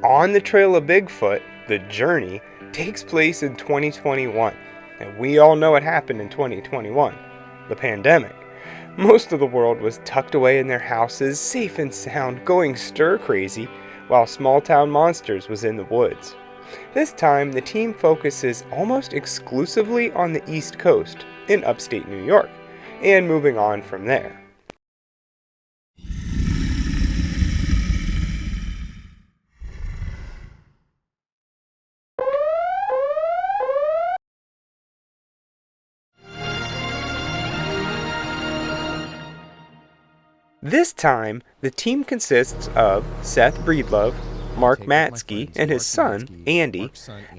On the Trail of Bigfoot, the journey takes place in 2021. And we all know what happened in 2021, the pandemic. Most of the world was tucked away in their houses, safe and sound, going stir crazy, while Small Town Monsters was in the woods. This time, the team focuses almost exclusively on the East Coast, in upstate New York, and moving on from there. This time, the team consists of Seth Breedlove, Mark Matsky and his son, Andy,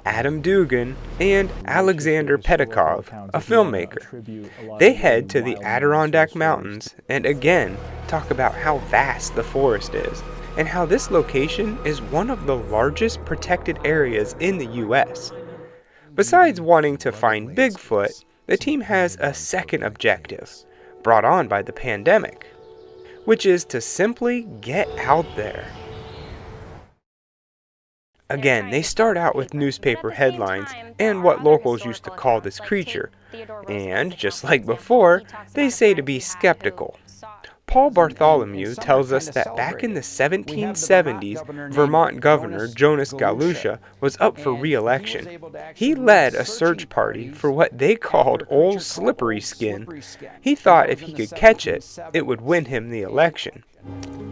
Adam Dugan, and Alexander Pedikov, a filmmaker. They head to the Adirondack Mountains and again talk about how vast the forest is and how this location is one of the largest protected areas in the U.S. Besides wanting to find Bigfoot, the team has a second objective, brought on by the pandemic, which is to simply get out there. Again, they start out with newspaper headlines and what locals used to call this creature, and just like before, they say to be skeptical. Paul Bartholomew tells us that back in the 1770s, Vermont Governor Jonas Galusha was up for re-election. He led a search party for what they called Old Slippery Skin. He thought if he could catch it, it would win him the election.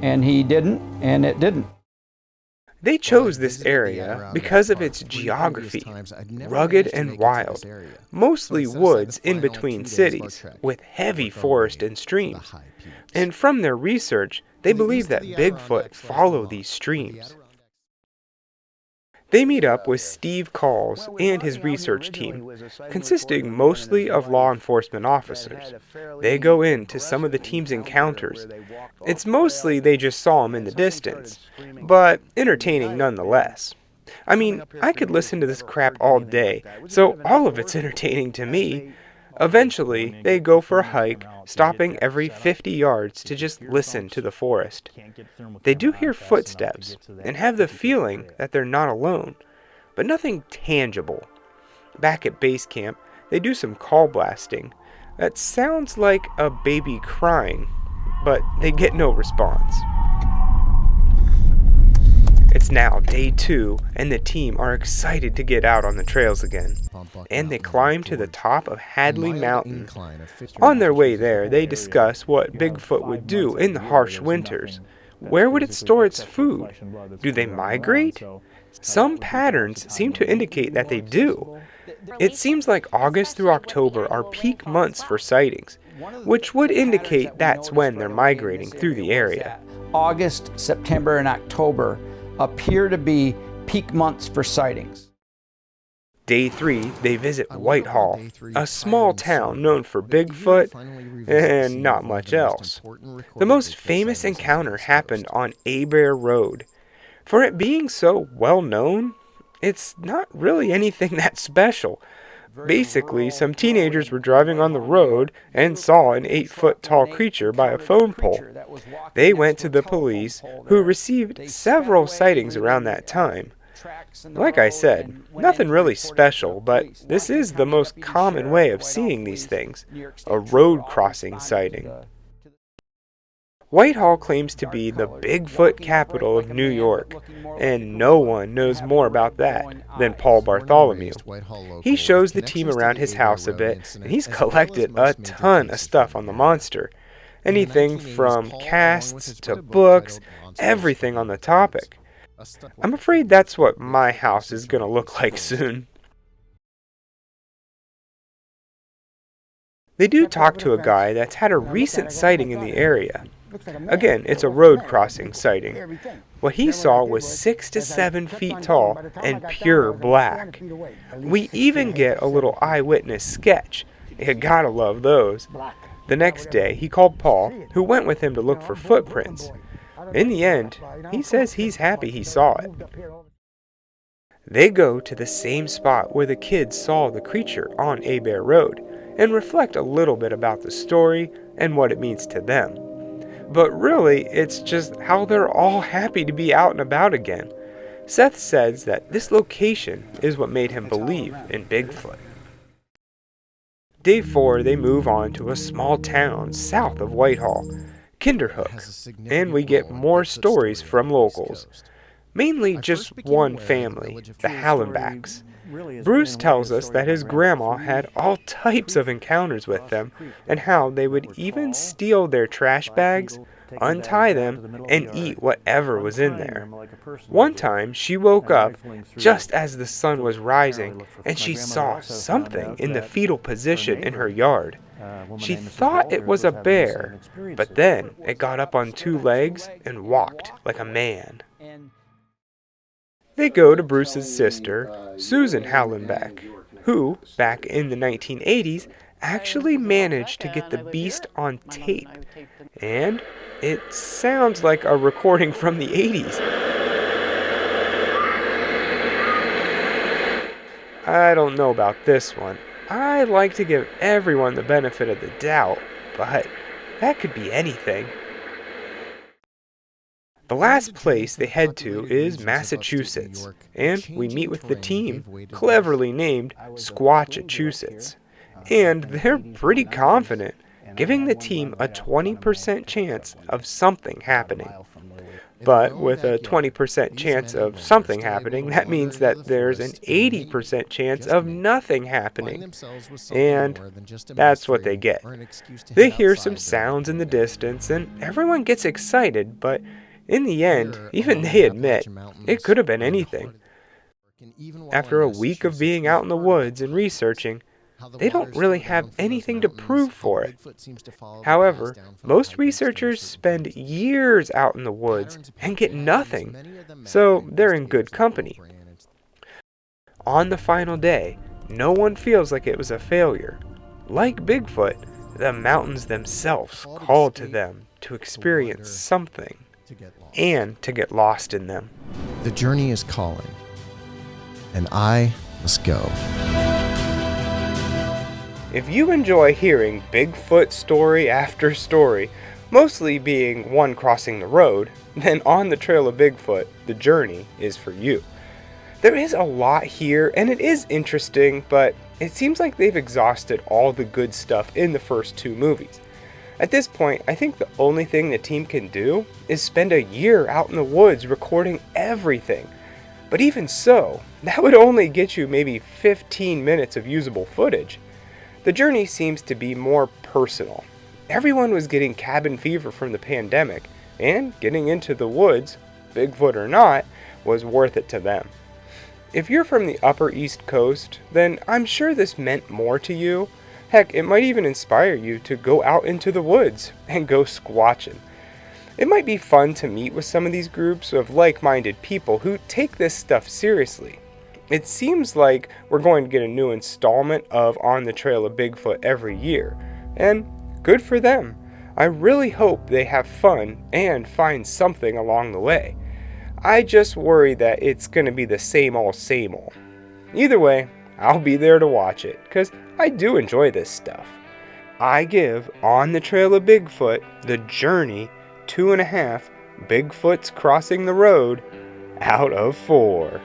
And he didn't, and it didn't. They chose this area because of its geography, rugged and wild, mostly woods in between cities, with heavy forest and streams. And from their research, they believe that Bigfoot follow these streams. They meet up with Steve Calls and his research team, consisting mostly of law enforcement officers. They go into some of the team's encounters. It's mostly they just saw him in the distance, but entertaining nonetheless. I mean, I could listen to this crap all day, so all of it's entertaining to me. Eventually, they go for a hike, stopping every 50 yards to just listen to the forest. They do hear footsteps and have the feeling that they're not alone, but nothing tangible. Back at base camp, they do some call blasting. That sounds like a baby crying, but they get no response. It's now day 2, and the team are excited to get out on the trails again. And they climb to the top of Hadley Mountain. On their way there, they discuss what Bigfoot would do in the harsh winters. Where would it store its food? Do they migrate? Some patterns seem to indicate that they do. It seems like August through October are peak months for sightings, which would indicate that's when they're migrating through the area. August, September, and October appear to be peak months for sightings. Day 3, they visit Whitehall, a small town known for Bigfoot and not much else. The most famous encounter happened on Abear Road. For it being so well known, it's not really anything that special. Basically, some teenagers were driving on the road and saw an 8-foot tall creature by a phone pole. They went to the police, who received several sightings around that time. Like I said, nothing really special, but this is the most common way of seeing these things, a road crossing sighting. Whitehall claims to be the Bigfoot capital of New York, and no one knows more about that than Paul Bartholomew. He shows the team around his house a bit, and he's collected a ton of stuff on the monster. Anything from casts to books, everything on the topic. I'm afraid that's what my house is going to look like soon. They do talk to a guy that's had a recent sighting in the area. Again, it's a road crossing sighting. What he saw was 6 to 7 feet tall and pure black. We even get a little eyewitness sketch. You gotta love those. The next day, he called Paul, who went with him to look for footprints. In the end, he says he's happy he saw it. They go to the same spot where the kids saw the creature on Abear Road and reflect a little bit about the story and what it means to them. But really, it's just how they're all happy to be out and about again. Seth says that this location is what made him believe in Bigfoot. Day 4, they move on to a small town south of Whitehall, Kinderhook, and we get more stories from locals. Mainly just one family, the Hallenbachs. Bruce tells us that his grandma had all types of encounters with them, and how they would even steal their trash bags, untie them, and eat whatever was in there. One time, she woke up just as the sun was rising, and she saw something in the fetal position in her yard. She thought it was a bear, but then it got up on two legs and walked like a man. They go to Bruce's sister, Susan Hallenbach, who, back in the 1980s, actually managed to get the beast on tape. And it sounds like a recording from the 80s. I don't know about this one. I like to give everyone the benefit of the doubt, but that could be anything. The last place they head to is Massachusetts, and we meet with the team, cleverly named Squatchachusetts. And they're pretty confident, giving the team a 20% chance of something happening. But with a 20% chance of something happening, that means that there's an 80% chance of nothing happening. And that's what they get. They hear some sounds in the distance, and everyone gets excited, but in the end, even they admit, it could have been anything. After a week of being out in the woods and researching, they don't really have anything to prove for it. However, most researchers spend years out in the woods and get nothing, so they're in good company. On the final day, no one feels like it was a failure. Like Bigfoot, the mountains themselves called to them to experience something and to get lost in them. The journey is calling, and I must go. If you enjoy hearing Bigfoot story after story, mostly being one crossing the road, then On the Trail of Bigfoot, the journey is for you. There is a lot here, and it is interesting, but it seems like they've exhausted all the good stuff in the first two movies. At this point, I think the only thing the team can do is spend a year out in the woods recording everything. But even so, that would only get you maybe 15 minutes of usable footage. The journey seems to be more personal. Everyone was getting cabin fever from the pandemic, and getting into the woods, Bigfoot or not, was worth it to them. If you're from the Upper East Coast, then I'm sure this meant more to you. Heck, it might even inspire you to go out into the woods and go squatching. It might be fun to meet with some of these groups of like-minded people who take this stuff seriously. It seems like we're going to get a new installment of On the Trail of Bigfoot every year, and good for them. I really hope they have fun and find something along the way. I just worry that it's going to be the same old. Either way, I'll be there to watch it, because I do enjoy this stuff. I give On the Trail of Bigfoot, the journey, 2.5 Bigfoots crossing the road out of 4.